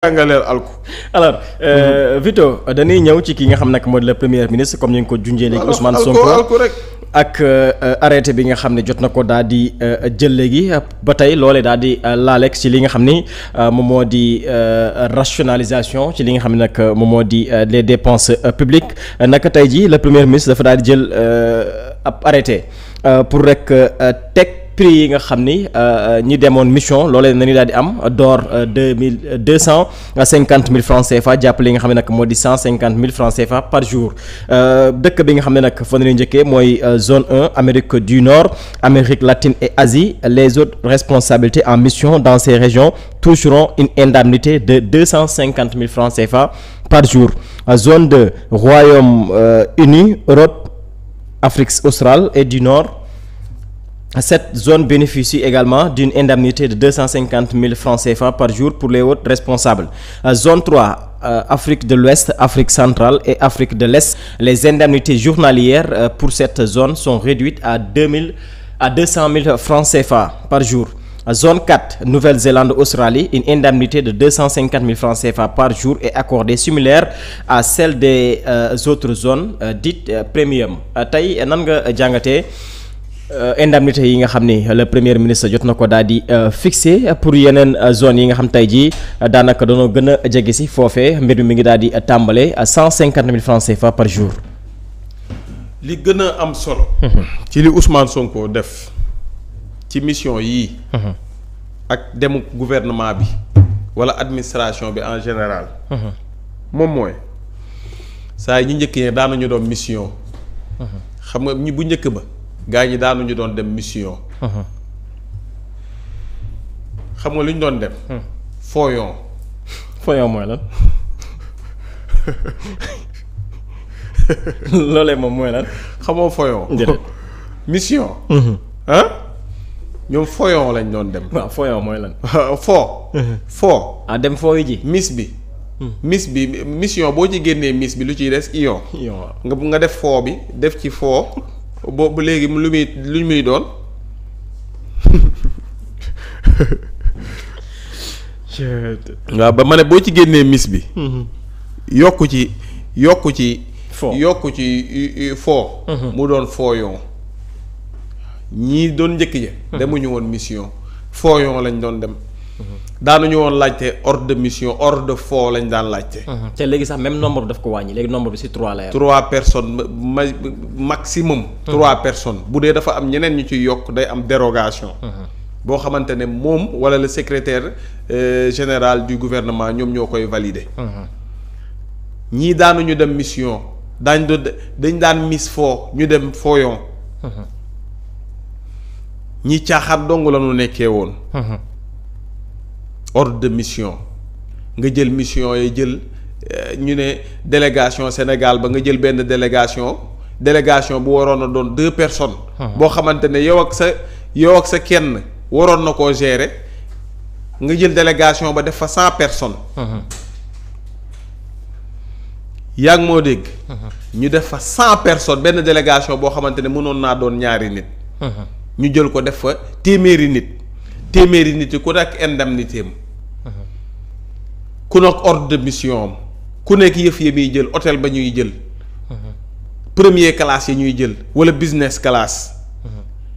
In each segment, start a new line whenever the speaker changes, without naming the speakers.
jàngaleel alku
alors Vito dañuy ñëw ci ki nga xam nag mooy le premier ministre comme ni nga ko junjee léegi Ousmane Sonko
alku rek
ak arrêté bi nga xam ne jot na ko daal di jël léegi ba tey loolee daal di laaleeg ci li nga xam ni moom moo di rationalisation ci li nga xam ne nag moom moo di les dépenses publiques naka tey jii le premier ministre dafa daal di jël ab arrêté pour rek teg prix yi nga xam ni ñi demoon mission loolee nañu daal di am door 250 000 francs CFA jàpp li nga xam ne nag moo di 150 000 francs CFA par jour dëkk bi nga xam ne nag fa nañu njëkkee mooy zone 1 Amérique du Nord Amérique latine et Asie les autres responsabilités en mission dans ces régions toucheront une indemnité de 250 000 francs CFA par jour zone 2 Royaume-Uni Europe Afrique australe et du Nord. Cette zone bénéficie également d'une indemnité de 250 000 francs CFA par jour pour les autres responsables. Zone 3, Afrique de l'Ouest, Afrique centrale et Afrique de l'Est. Les indemnités journalières pour cette zone sont réduites à 200 000 francs CFA par jour. Zone 4, Nouvelle-Zélande, Australie, une indemnité de 250 000 francs CFA par jour est accordée similaire à celle des autres zones dites premium. Tey nan nga jàngatee indemnité yi nga xam ni le premier ministre jot na ko daal di fixé pour yeneen zone yi nga xam tey jii daanaka doonoo gën a jege si foofee mbir mi ngi daal di tàmbale à 150 000 francs CFA par jour.
li gën a am solo. ci li Ousmane Sonko def ci mission yii. ak demu gouvernement bi wala administration bi en général. moom mooy saa yi ñu njëkk ñi daanuñu doon mission. xam nga ñi bu njëkk ba. gaa ñi daanuñu doon dem mission. xam nga lu ñu doon dem. fooyon.
fooyon mooy lan loolee moom mooy lan.
xamoo fooyon. mission. ñoom fooyon lañ doon dem.
waaw fooyon mooy lan.
foo.
ah dem fooyu ji.
miss bi. mission boo ci génnee miss bi lu ciy des ion. nga def foo bi def ci foo. boobu léegi lu muy doon. waaw ba ma ne boo ci génnee miss bi. yokku ci. foo yokku ci foo. mu doon fooyon. ñii doon njëkk ja. demuñu woon mission fooyon lañ doon dem. daanuñu woon laajte ordre de mission ordre de foo lañ daan laajte.
te léegi sax même nombre daf ko wàññi léegi nombre bi ci 3 la.
3 personnes maximum. 3 personnes bu dee dafa am ñeneen ñu ciy yokk day am dérogation. boo xamante ne moom walla le secrétaire général du gouvernement ñoom ñoo koy valider. ñii daanuñu dem mission dañ daan miss foo ñu dem fooyon. ñii caaxaat dong la ñu nekkee woon. ordre de mission nga jël mission yi jël ñu ne délégation Sénégal ba nga jël benn délégation bu waroon a doon 2 personnes. boo xamante ne yow ak sa kenn waroon na koo gérer nga jël délégation ba def fa 100 personnes. yaa ngi moo dégg. ñu def fa 100 personnes benn délégation boo xamante ne mënoon naa doon ñaari nit. ñu jël ko def fa téeméeri nit yi ku nekk indemnité am. ku nekk ordre de mission am ku nekk yëf yi muy jël hôtel ba ñuy jël. première classe yi ñuy jël wala business class.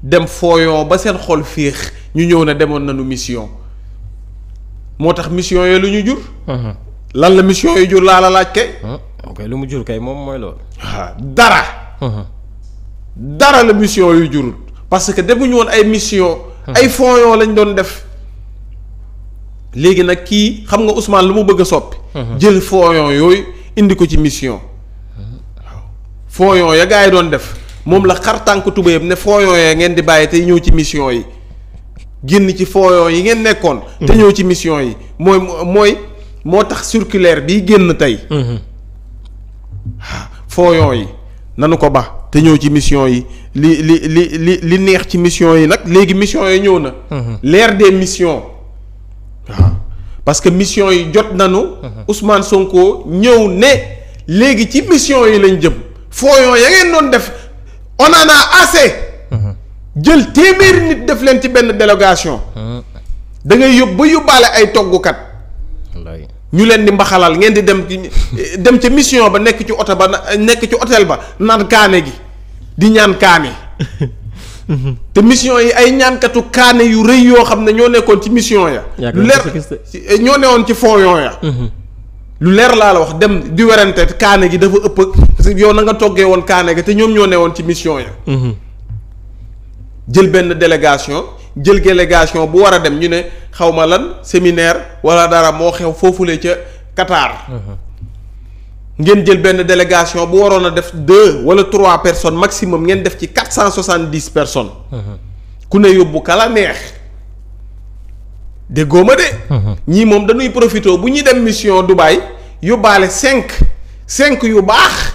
dem fooyon ba seen xol féex ñu ñëw ne demoon nañu mission. moo tax mission yooyu lu ñu jur. lan la mission yu jur laa la laaj kay.
ok lu mu jur kay moom mooy loolu.
dara. dara la mission yu jurul parce que demuñu woon ay mission. ay fooyon lañ doon def. léegi nag kii xam nga Ousmane lu mu bëgg a soppi. jël fooyon yooyu indi ko ci mission. waaw fooyon ya gaa yi doon def moom la xar tànk tubéyam ne fooyon ya ngeen di bàyyi te ñëw ci mission yi génn ci fooyon yi ngeen nekkoon. te ñëw ci mission yi moo tax circulaire bii génn tey. fooyon yi nanu ko ba te ñëw ci mission yi li neex ci mission yi nag léegi mission yi ñëw na. l'ère des missions. waaw parce que mission yi jot nañu. Ousmane Sonko ñëw ne léegi ci mission yi lañ jëm. fooyon ya ngeen doon def on en a assez. jël téeméeri nit def leen ci benn délégation. da ngay yóbbaale ay toggukat. ñu leen di mbaxalal ngeen di dem ca mission ba nekk ci oto ba nekk ci hôtel ba naan kaane gi di ñaan kaane te mission yi ay ñaankatu kaane yu rëy yoo xam ne ñoo nekkoon ci mission ya lu leer ñoo newoon ci fond ya lu leer laa la wax dem di werante kaane gi dafa ëpp yow na nga toggee woon kaane gi te ñoom ñoo newoon ci mission ya jël benn délégation bu war a dem ñu ne xawma lan séminaire wala dara moo xew foofule ca Qatar. ngeen jël benn délégation bu waroon a def 2 wala 3 personnes maximum ngeen def ci 470 personnes. ku ne yóbbu kala neex. déggoo ma de. ñii moom dañuy profité bu ñuy dem mission Dubaï yóbbaale 5 yu baax.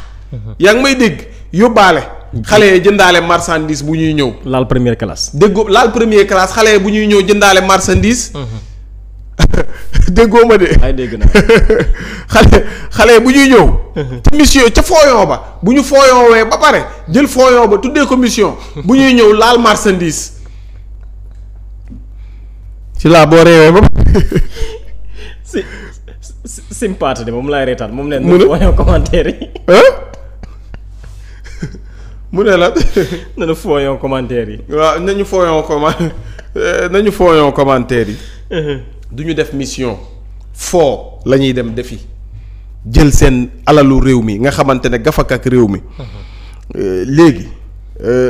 yaa ngi may dégg yóbbaale. xale yi jëndaale marchandise bu ñuy ñëw.
laal première classe.
déggoo laal première classe xale yi bu ñuy ñëw jëndaale marchandise. déggoo ma de.
ay dégg na
xale bu ñuy ñëw. ci mission ca fooyon ba bu ñu fooyonwee ba pare jël fooyon ba tuddee ko mission bu ñuy ñëw laal marchandise. ci laa boo réewee ba.
si mpaate de moom laay reetaan moom leen. mu fooyon commentaire yi.
mu ne la.
nañu fooyon commentaire yi.
waaw nañu fooyon commentaire yi. du ñu def mission. foo la ñuy dem defi. jël seen alalu réew mi nga xamante ne gafak ak réew mi. léegi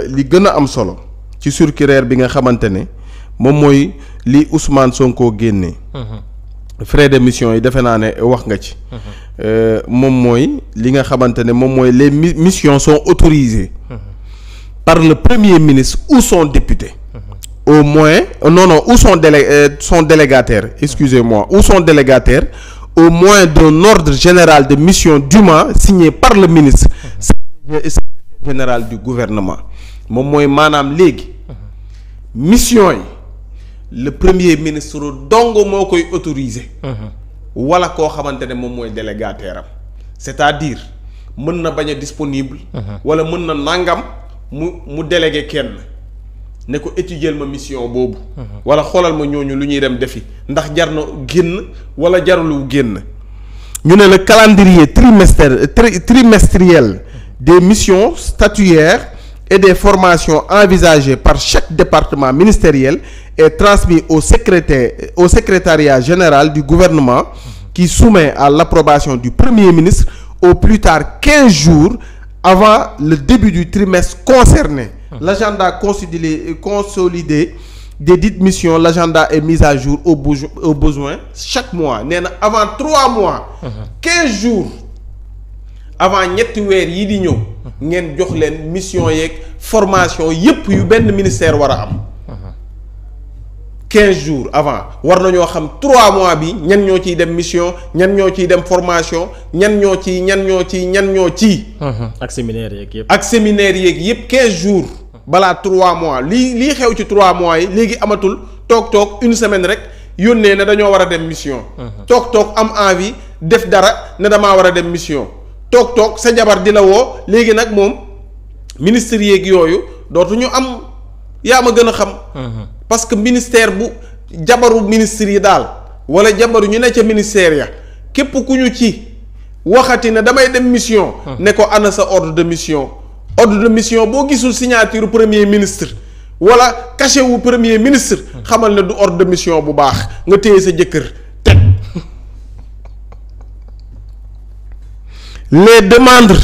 li gën a am solo ci circulaire bi nga xamante ne moom mooy li Ousmane Sonko génnee. frais de mission yi defe naa ne wax nga ci. moom mooy li nga xamante ne moom mooy les missions sont autorisées. par le premier ministre ou son député. Au moins ou son délégataire excusez-moi ou son délégataire au moins d'un ordre général de mission dûment signé par le ministre secrétaire général du gouvernement moom mooy maanaam léegi mission yi le premier ministre dong moo koy autoriser. wala koo xamante ne moom mooy délégataire am c'est-à-dire mën na bañ a disponible. wala mën na nangam mu délégué kenn. ne ko étudier ma mission boobu. wala xoolal ma ñooñu lu ñuy dem defi ndax jar na génn wala jarulu génn. ñu ne le calendrier trimestriel des missions statutaires et des formations envisagées par chaque département ministériel est transmis au secrétariat général du gouvernement qui soumet à l'approbation du Premier ministre au plus tard 15 jours avant le début du trimestre concerné. L'agenda consolidé des dites missions, l'agenda est mis à jour au besoin chaque mois. Nee na avant 3 mois. 15 jours avant ñetti weer yi di ñëw. ngeen jox leen mission yeeg formation yépp yu benn ministère war a am. 15 jours avant war nañoo xam 3 mois bi ñan ñoo ciy dem mission ñan ñoo ciy dem formation ñan ñoo ci.
ak séminaire yeeg yëpp.
ak séminaire yeeg yëpp 15 jours. balaa 3 mois lii xew ci 3 mois yi léegi amatul toog une semaine rek yónnee ne dañoo war a dem mission. toog am envie def dara ne damaa war a dem mission. toog sa jabar di la woo léegi nag moom ministère yeeg yooyu dootuñu am yaa ma gën a xam. parce que ministère bu jabaru ministre yi daal wala jabaru ñu ne ca ministère ya képp ku ñu ci waxati ne damay dem mission. ne ko ana sa ordre de mission. ordre de mission boo gisul signature premier ministre wala cachet wu premier ministre. xamal ne du ordre de mission bu baax nga téye sa jëkkër teg. Les demandes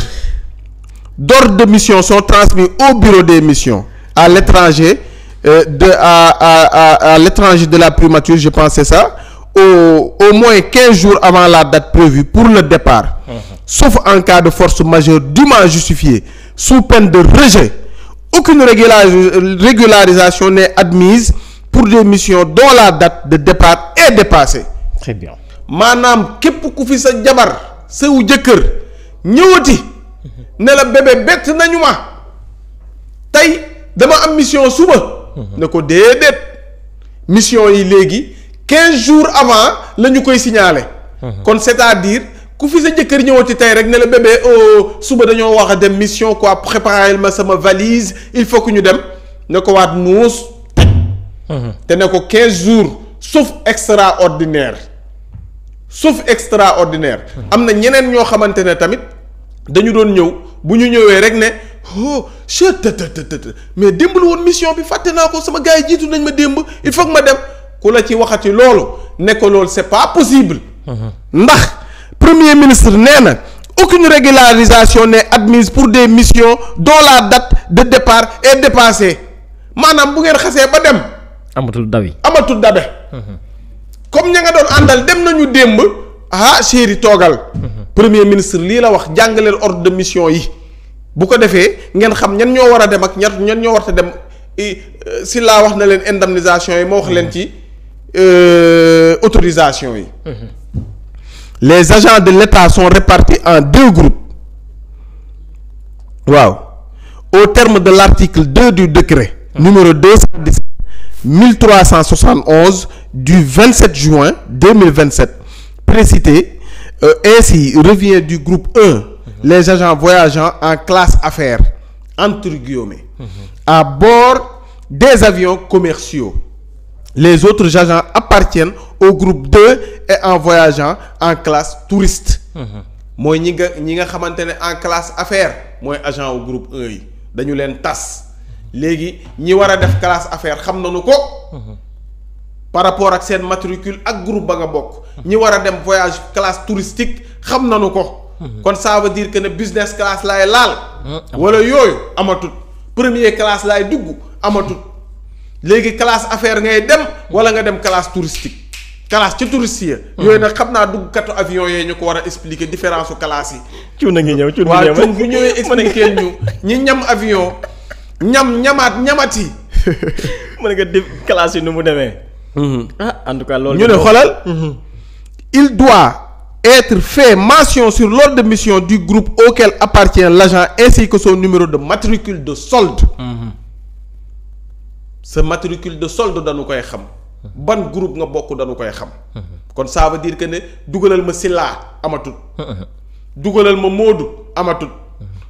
d'ordre de mission sont transmises au bureau des missions à l'étranger. À l'étranger de la primature, je pense c'est ça, au moins 15 jours avant la date prévue pour le départ, sauf en cas de force majeure dûment justifiée, sous peine de rejet. Aucune régularisation n'est admise pour des missions dont la date de départ est dépassée.
Très bien.
maanaam képp ku fi sa jabar sa wu jëkkër ñëwati ne la bébé bett nañu ma tey dama am mission suba. ne ko déedéet mission yi léegi 15 jours avant la ñu koy signaler. kon c'est-à-dire ku fi sa jëkkër ñëwati tey rek ne la bébé suba dañoo wax a dem mission quoi préparer ma sama valise il faut que ñu dem ne ko waat nuus te ne ko 15 jours sauf extraordinaire sauf extraordinaire. am na ñeneen ñoo xamante ne tamit dañu doon ñëw bu ñu ñëwee rek ne oh mais démb la woon mission bi fàtte naa ko sama gars yi jiitu nañ ma démb il faut que ma dem ku la ci waxati loolu ne ko loolu c'est pas possible. ndax premier ministre nee na aucune régularisation n'est admise pour des missions dont la date de départ est dépassée maanaam bu ngeen xasee ba dem.
amatul dabi
amatul dabe. comme ña nga doon àndal dem nañu démb chéri toogal. premier ministre lii la wax jàngaleel ordre de mission yi bu ko defee ngeen xam ñan ñoo war a dem ak ñan ñoo war a dem si laa wax na leen indemnisation yi ma wax leen ci autorisation yi. Les agents de l'État sont répartis en 2 groupes. waaw au terme de l'article 2 du décret numéro 217 1371 du 27 juin 2027 précité ainsi revient du groupe 1 les agents voyageant en classe affaires entre guillemets à bord des avions commerciaux. Les autres agents appartiennent au groupe 2 et en voyageant en classe touriste. mooy ñi nga xamante ne en classe affaires mooy agent au groupe 1 yi dañu leen tas léegi ñi war a def classe affaires xam nañu ko. par rapport ak seen matricule ak groupe ba nga bokk. ñi war a dem voyage classe touristique xam nañu ko. kon ça veut dire que ne business class laay laal. wala yooyu amatut première classe laay dugg amatut. léegi classe affaire ngay dem wala nga dem classe touristique classe ci touriste yi. yooyu nag xam naa duggkatu avion yooyu ñu ko war a expliquer différence su classe yi.
cuun na ngi ñëw cuun
waaw cuun bu ñëwee expliquer ñu ñi ñam avion ñamati.
mën nga def classe yi nu mu demee. En tout cas loolu.
ñu ne xoolal. il doit être fait mention sur l'ordre de mission du groupe auquel appartient l'agent ainsi que son numéro de matricule de solde. sa matricule de solde dañu koy xam. ban groupe nga bokk dañu koy xam. kon ça veut dire que ne dugalal ma Silla amatut. dugalal ma Moodu amatut.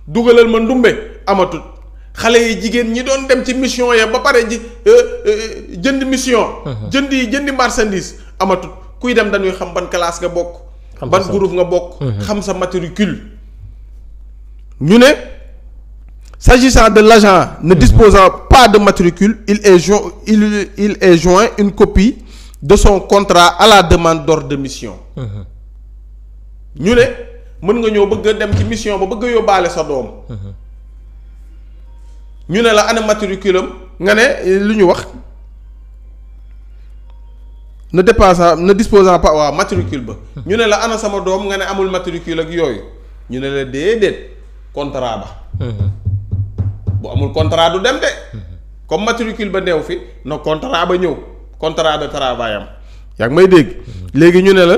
dugalal ma Ndumbe amatut. xale yi jigéen ñi doon dem ci mission ya ba pare ji jënd mission. jëndi marchandise amatut kuy dem dañuy xam ban classe nga bokk. ban groupe nga bokk. xam sa matricule. ñu ne s'agissant de l'agent ne disposant pas de matricule il est joint une copie de son contrat à la demande d'ordre de mission. ñu ne mën nga ñëw bëgg a dem ci mission ba bëgg a yóbbaale sa doom. ñu ne la ana matricule am nga ne lu ñu wax ne disposant pas waaw matricule ba. ñu ne la ana sama doom nga ne amul matricule ak yooyu ñu ne la déedéet contrat ba. bu amul contrat du dem de. comme matricule ba neew fi na contrat ba ñëw contrat de travail am yaa ngi may dégg. léegi ñu ne la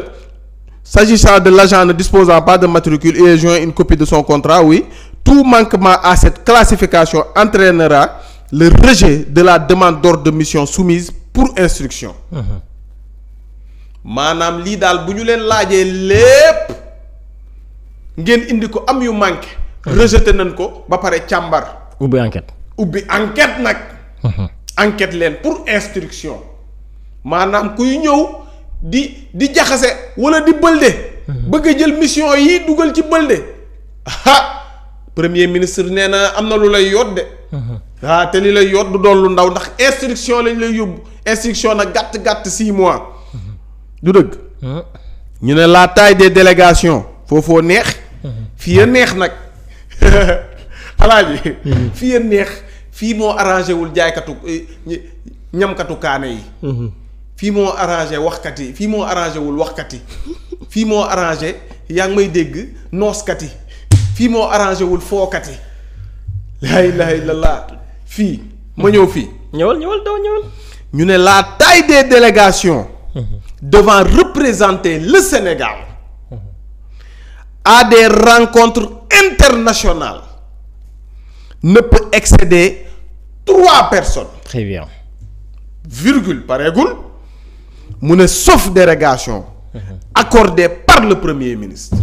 s'agissant de l'agent ne disposant pas de matricule il est joint une copie de son contrat oui. Tout manquement à cette classification entraînera le rejet de la demande d'ordre de mission soumise pour instruction. maanaam lii daal bu ñu leen laajee lépp ngeen indi ko am yu manqué. rejeté nañ ko ba pare càmbar.
ubbi enquête
nag. enquête leen pour instruction maanaam kuy ñëw di jaxase wala di bëlde. bëgg a jël mission yi dugal ci bëlde. premier ministre nee na am na lu lay yoot de. te li lay yoot du doon lu ndaw ndax instruction lañ lay yóbbu instruction nag gàtt 6 mois. du dëgg. ñu ne la taille des délégations foofoo neex. fii a neex nag alaaji fii a neex fii moo arrangé wul jaaykatu ñamkatu kaane yi. fii moo arrangé waxkat yi fii moo arrangé wul waxkat yi fii moo arrangé yaa ngi may dégg nooskat yi. fii moo arrangé wul fookat yi laa ilaha illallah fii ma ñëw fii
ñëwal
ñu ne la taille des délégations devant représenter le Sénégal à des rencontres internationales ne peut excéder 3 personnes.
Très bien.
Virgule pareegul mu ne sauf dérogation accordée par le premier ministre.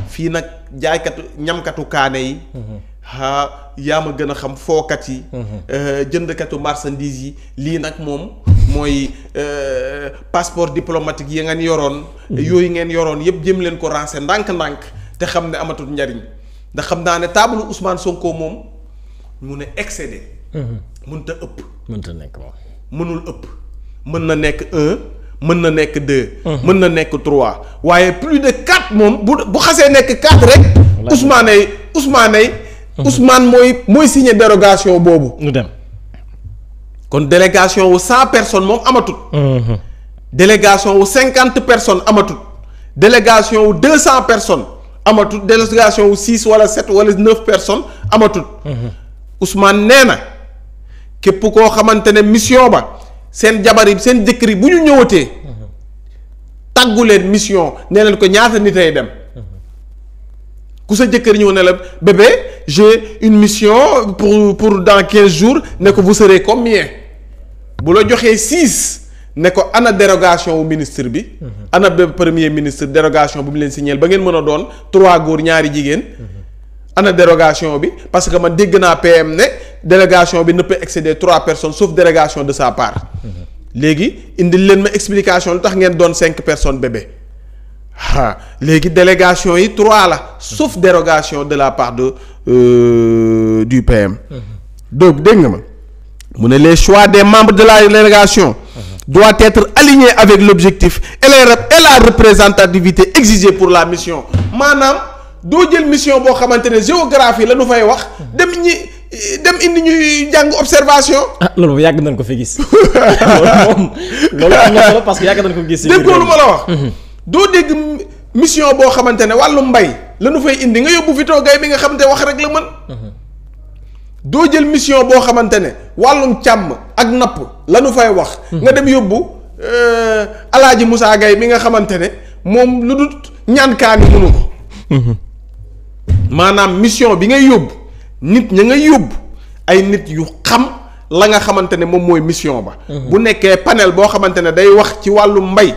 fii nag jaaykatu ñamkatu kaane yi. yaa ma gën a xam fookat yi. jëndkatu marchandise yi lii nag moom mooy passeport diplomatique yi ngeen yoroon. yooyu ngeen yoroon yëpp jëm leen ko ranger ndànk-ndànk te xam ne amatul njariñ ndax xam naa ne taabalu Ousmane Sonko moom mu ne excédé. mënut a ëpp.
mënut a nekk moom.
mënul ëpp mën na nekk 1 mën na nekk 2. mën na nekk 3 waaye plus de 4 moom bu xasee nekk 4 rek. Ousmane mooy signé dérogation boobu.
ñu dem.
kon délégation wu 100 personnes moom amatut. délégation wu 50 personnes amatut. délégation wu 200 personnes amatut. délégation wu 6 wala 7 wala 9 personnes amatut. Ousmane nee na képp koo xamante ne mission ba seen jabar yi seen jëkkër yi bu ñu ñëwatee. tàggu leen mission nee leen ko ñaata nit ay dem. ku sa jëkkër ñëw ne la bébé j'ai une mission pour dans 15 jours ne ko vous serez combien bu la joxee 6 ne ko ana dérogation wu ministre bi. ana premier ministre dérogation bu mu leen signeel ba ngeen mën a doon 3 góor ñaari jigéen. ana dérogation bi parce que man dégg naa PM ne délégation bi ne peut excéder 3 personnes sauf délégation de sa part. léegi indil leen ma explication lu tax ngeen doon 5 personnes bébé. léegi délégation yi 3 la sauf dérogation de la part du PM. donc dégg nga ma mu ne les choix des membres de la délégation doit être aligné avec l'objectif et la représentativité exigée pour la mission maanaam doo jël mission boo xamante ne géographie la nu fay wax dem indi ñuy jàng observation.
loolu yàgg nañ ko fi gis. loolu am na solo parce que yàgg nañ ko gis.
dégg lu ma la wax. doo dégg mission boo xamante ne wàllu mbay la nu fay indi nga yóbbu fi toogay bi nga xamante wax rek la mën. doo jël mission boo xamante ne wàllum càmm ak napp la nu fay wax. nga dem yóbbu Alaaji Moussa Gaye mi nga xamante ne moom lu dul ñaan kaan yi mënu ko. maanaam mission bi ngay yóbbu nit ña ngay yóbbu ay nit yu xam la nga xamante ne moom mooy mission ba. bu nekkee panel boo xamante ne day wax ci wàllu mbay.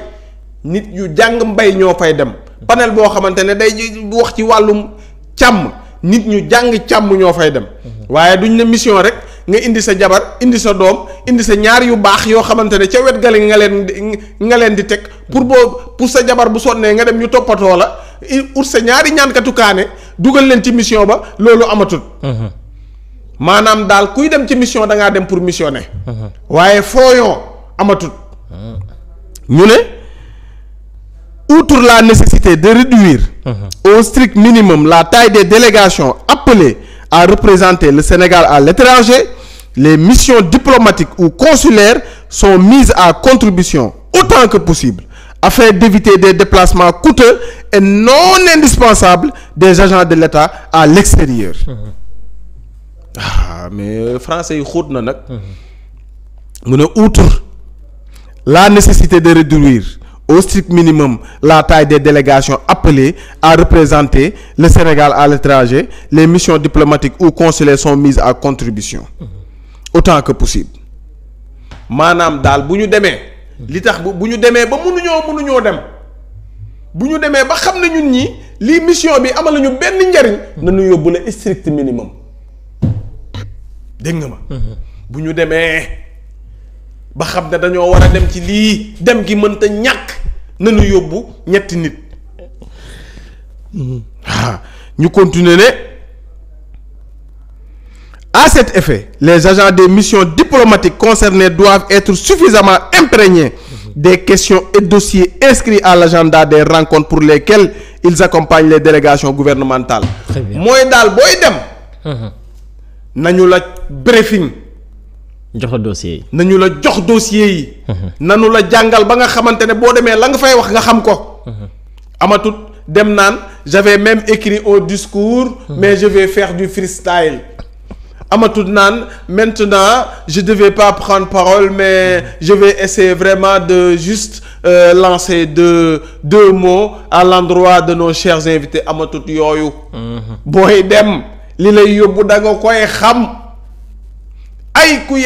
nit yu jàng mbay ñoo fay dem panel boo xamante ne day wax ci wàllum càmm nit ñu jàng càmm ñoo fay dem waaye duñ ne mission rek nga indi sa jabar indi sa doom indi sa ñaar yu baax yoo xamante ne ca wet gale nga leen di teg pour sa jabar bu sonnee nga dem ñu toppatoo la ut sa ñaari ñaankatu kaane dugal leen ci mission ba loolu amatul. maanaam daal kuy dem ci mission da ngaa dem pour missionner. waaye fooyoo amatul. ñu ne. outre la nécessité de réduire au strict minimum la taille des délégations appelées à représenter le Sénégal à l'étranger, les missions diplomatiques ou consulaires sont mises à contribution autant que possible afin d'éviter des déplacements coûteux et non indispensables des agents de l'État à l'extérieur. Mais français yi xóot na nag. mu ne outre la nécessité de réduire au strict minimum la taille des délégations appelées à représenter le Sénégal à l'étranger, les missions diplomatiques ou consulaires sont mises à contribution autant que possible. maanaam daal bu ñu demee li tax bu ñu demee ba mënuñoo dem bu ñu demee ba xam ne ñun ñi lii mission bi amal nañu benn njariñ nañu yóbbu le strict minimum dégg nga ma bu ñu demee ba xam ne dañoo war a dem ci lii dem gi mënta ñàkk nañu yóbbu ñetti nit ñu continuer ne à cet effet les agents des missions diplomatiques concernés doivent être suffisamment imprégnés des questions et dossiers inscrits à l'agenda des rencontres pour lesquelles ils accompagnent les délégations gouvernementales. Très bien. Mooy daal booy dem nañu la briefing
jox la dossier yi.
nañu la jox dossier yi. nañu la jàngal ba nga xamante ne boo demee la nga fay wax nga xam ko. amatut dem naan j'avais même écrit un discours. mais je vais faire du freestyle. amatut naan maintenant je devais pas prendre parole mais je vais essayer vraiment de juste lancer deux mots à l'endroit de nos chers invités amatut yooyu. booy dem li lay yóbbu da nga koy xam. ay ku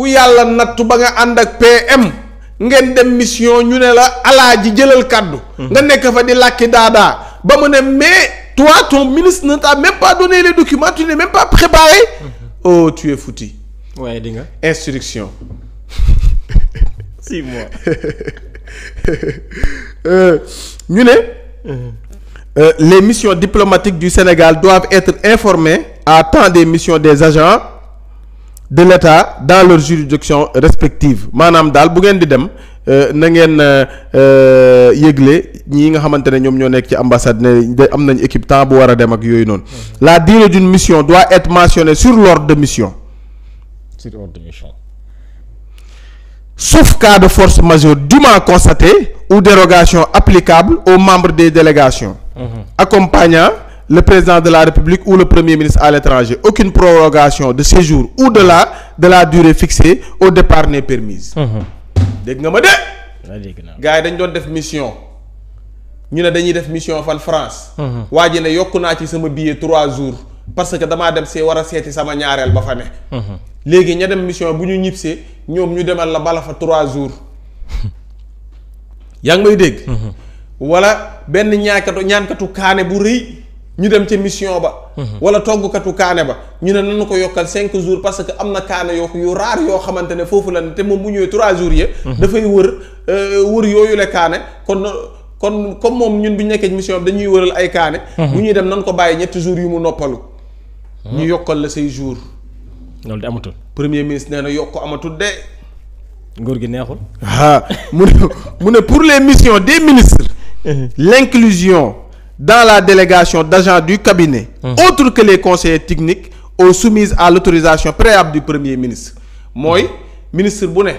yàlla nattu ba nga ànd ak PM ngeen dem mission ñu ne la alaaji jëlal kàddu nga nekk fa di làkki daadaa ba mu ne mais toi ton ministre ne t'a même pas donné les documents tu n'es même pas préparé. Oh tu es foutu.
waaye di nga
instruction
6 mois.
ñu ne. Les missions diplomatiques du Sénégal doivent être informées à temps des missions des agents de l'État dans leurs juridictions respectives maanaam daal bu ngeen di dem na ngeen yëgle ñii nga xamante ne ñoom ñoo nekk ci ambassade ne am nañ équipe temps bu war a dem ak yooyu noonu. La durée d'une mission doit être mentionnée sur l'ordre de mission.
Sur ordre de mission.
Sauf cas de force majeure dûment constatée ou dérogation applicable aux membres des délégations. Accompagnant le président de la République ou le premier ministre à l'étranger. Aucune prorogation de séjour au-delà de la durée fixée au départ n'est permise. dégg nga ma de. gars yi dañ doon def mission. ñu ne dañuy def mission fan France. waa ji ne yokku naa ci sama billet 3 jours parce que damaa dem war a seeti sama ñaareel ba fa ne. léegi ña dem mission bu ñu ñibbisee ñoom ñu demal la bala fa 3 jours. yaa ngi may dégg. wala benn ñaankatu kaane bu rëy ñu dem ca mission ba. wala toggkatu kaane ba ñu ne nanu ko yokkal 5 jours parce que am na kaane yu raar yoo xamante ne foofu la ne te moom bu ñëwee 3 jours yi. dafay wër yooyu la kaane kon comme moom ñun bu ñu nekkee mission bi dañuy wëral ay kaane. bu ñuy dem nan ko bàyyi ñetti jours yu mu noppalu. ñu yokkal la say jours.
loolu de amatul.
premier ministre nee na yokk amatul de.
nguur gi neexul.
mu ne pour les missions des ministres. L'inclusion dans la délégation d'agents du cabinet. Autres que les conseillers techniques aux soumises à l'autorisation préalable du premier ministre. mooy ministre bu ne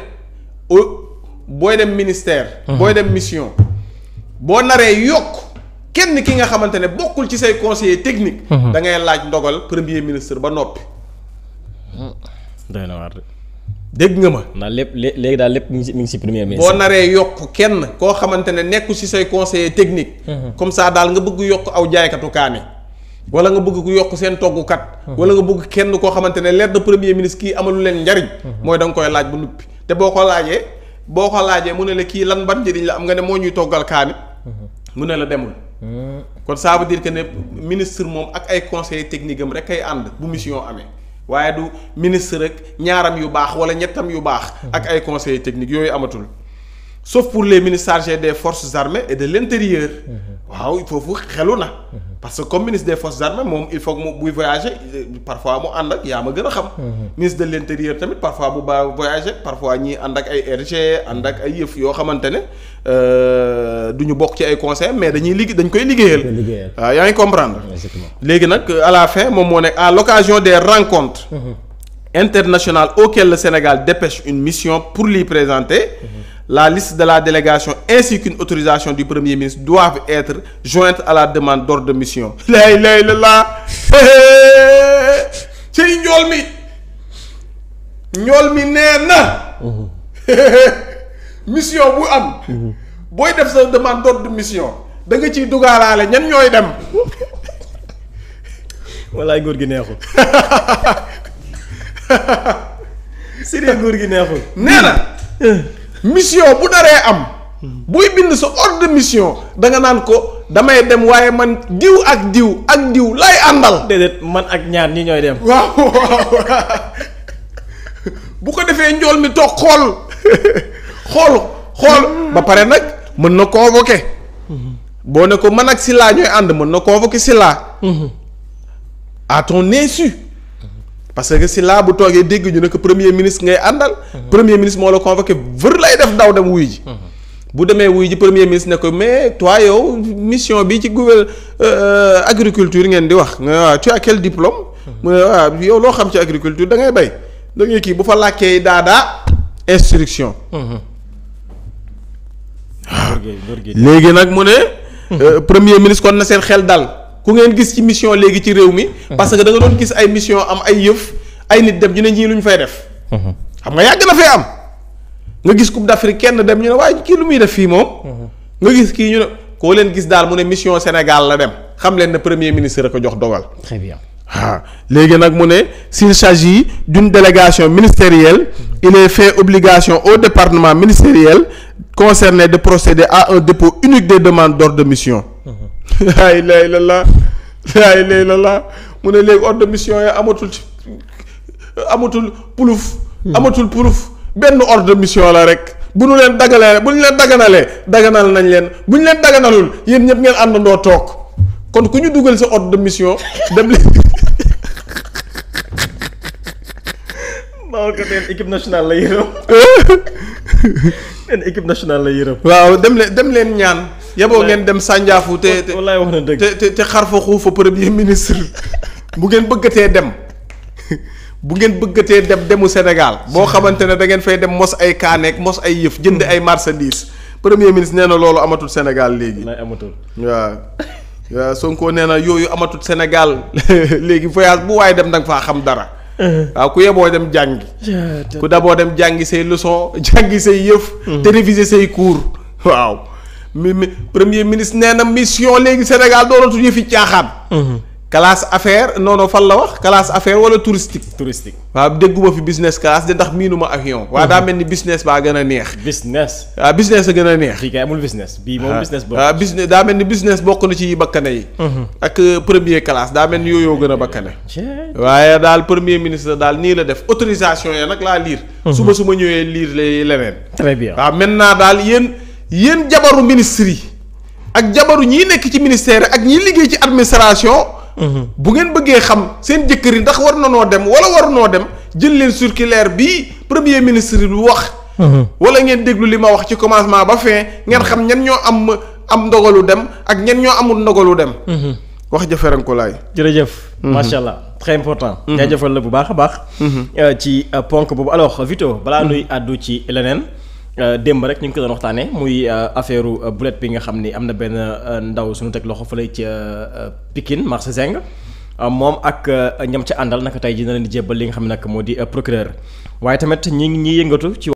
booy dem ministère. booy dem mission. boo naree yokk kenn ki nga xamante ne bokkul ci say conseillers techniques. da ngay laaj ndogal premier ministre ba noppi.
doy na waar de.
dégg nga ma.
ndax léegi daal lépp mi ngi ci premier ministre.
boo naree yokk kenn koo xamante ne nekku ci say conseiller technique. comme ça daal nga bëgg yokk aw jaaykatu kaane. wala nga bëgg ku yokk seen toggukat. wala nga bëgg kenn koo xamante ne leer de premier ministre kii amalu leen njariñ. mooy da nga koy laaj ba nuppi te boo ko laajee mu ne la kii lan ban njëriñ la am nga ne moo ñuy toggal kaani. mu ne la demul. kon ça veut dire que ne ministre moom ak ay conseillers techniques am rek ay ànd bu mission amee. waaye du ministre rek ñaaram yu baax wala ñettam yu baax. ak ay conseillers techniques yooyu amatul. sauf pour les ministres chargés des forces armées et de l'intérieur. waaw foofu xelu na. parce que comme ministre des forces armées moom il faut que mu buy voyager parfois mu ànd ak yaa ma gën a xam. ministre de l'intérieur tamit parfois bu baa voyager parfois ñii ànd ak ay RG ànd ak ay yëf yoo xamante ne du ñu bokk ci ay conseils mais dañ koy liggéeyal. waaw yaa ngi comprendre. léegi nag à la fin moom moo nekk à l'occasion des rencontres. internationales auxquelles le Sénégal dépêche une mission pour l'y présenter. La liste de la délégation ainsi qu'une autorisation du premier ministre doivent être jointes à la demande d'ordre de mission. la cey njool mi nee na mission bu am booy def sa demande d'ordre de mission da nga ciy dugaalaale ñan ñooy dem.
walaay góor gi neexul. sérieux góor gi neexul.
nee na. mission bu daree am. buy bind sa ordre de mission da nga naan ko damay dem waaye man diw ak diw lay àndal.
déedéet man ak ñaar ñi ñooy dem.
waaw bu ko defee njool mi toog xool ba pare nag mën na convoquer. boo ne ko man ak Silla ñooy ànd mën na convoquer Silla. à ton insu. parce que Silla bu toogee dégg ñu ne que premier ministre ngay àndal. premier ministre moo la convoqué vër lay def daw dem wuy ji. bu demee wuy ji premier ministre ne ko mais toi yow mission bi ci agriculture ngeen di wax nga waaw tu as quel diplôme. mu ne waaw yow loo xam ci agriculture da ngay bay da ngay kii bu fa làkkee daadaa instruction. léegi nag mu ne. premier ministre kon na seen xel dal. ku ngeen gis ci mission léegi ci réew mi. parce que da nga doon gis ay mission am ay yëf ay nit dem ñu ne ñii lu ñu fay def. xam nga yàgg na fee am. nga gis Coupe d'Afrique kenn dem ñu ne waaye kii lu muy def fii moom. nga gis kii ñu ne koo leen gis daal mu ne mission Sénégal la dem xam leen ne premier ministre a ko jox dogal.
très bien.
léegi nag mu ne s'il s'agit d'une délégation ministérielle il est fait obligation au département ministériel concerné de procéder à un dépôt unique des demandes d'ordre de mission. laa ilaaha illallaah mu ne léegi ordre de mission yi amatul puluf benn ordre de mission la rek bu ñu leen dagalee bu ñu leen daganalee daganal nañ leen bu ñu leen daganalul yéen ñëpp ngeen àndandoo toog kon ku ñu dugal sa ordre de mission dem leen.
maa ko teen équipe nationale la yërëm. teen équipe nationale la yërëm.
waaw dem leen ñaan. yeboo ngeen dem sànjaafu te
wallaay wax na dëgg
te xar fa xuufa premier ministre bu ngeen bëggatee dem. bu ngeen bëggatee demu Sénégal boo xamante ne da ngeen fay dem mos ay kaaneek mos ay yëf jënd ay marchandises premier ministre nee na loolu amatul Sénégal léegi.
amatul
waaw Sonko nee na yooyu amatul Sénégal léegi voyage bu waaye dem da nga faa xam dara. waaw ku yeboo dem jàngi. ku daboo dem jàngi say leçon jàngi say yëf. te réviser say cours. waaw premier ministre nee na mission léegi Sénégal doonatul yëfi caaxaan. classe affaire non fan la wax classe affaire wala touristique. waaw dégguma fi business class de ndax miinuma avion. waaw daa mel ni business baa gën a neex. waaw business a gën a neex.
fii kay amul business bii moom business bokk.
waaw business daa mel ni business bokk na ci bakkane yi. ak premier classe daa mel ni yooyu gën a bakkane. waaye daal premier ministre daal nii la def autorisation ya nag laa liir. suba su ma ñëwee liir leneen.
très bien
waaw maintenant daal yéen jabaru ministre yi ak jabaru ñii nekk ci ministère ak ñii liggéey ci administration. bu ngeen bëggee xam seen jëkkër yi ndax war na noo dem wala war noo dem jël leen circulaire bii premier ministre bi wax. wala ngeen déglu li ma wax ci commencement ba fin ngeen xam ñan ñoo am ndogalu dem ak ñan ñoo amul ndogalu dem. wax jëfëran ko laay.
jërëjëf. macha allah très important. jaajëfal la bu baax a baax. ci ponk boobu alors Vito balaa nuy àddu ci leneen. démb rek ñu ngi ko doon waxtaanee muy affaire boulet bi nga xam ni am na benn ndaw suñu teg loxo fële ca Pikine marché Zeng moom ak ñam ca àndal naka tey ji na leen di jébbal li nga xam ne nag moo di procureur waaye tamit ñi yëngatu ci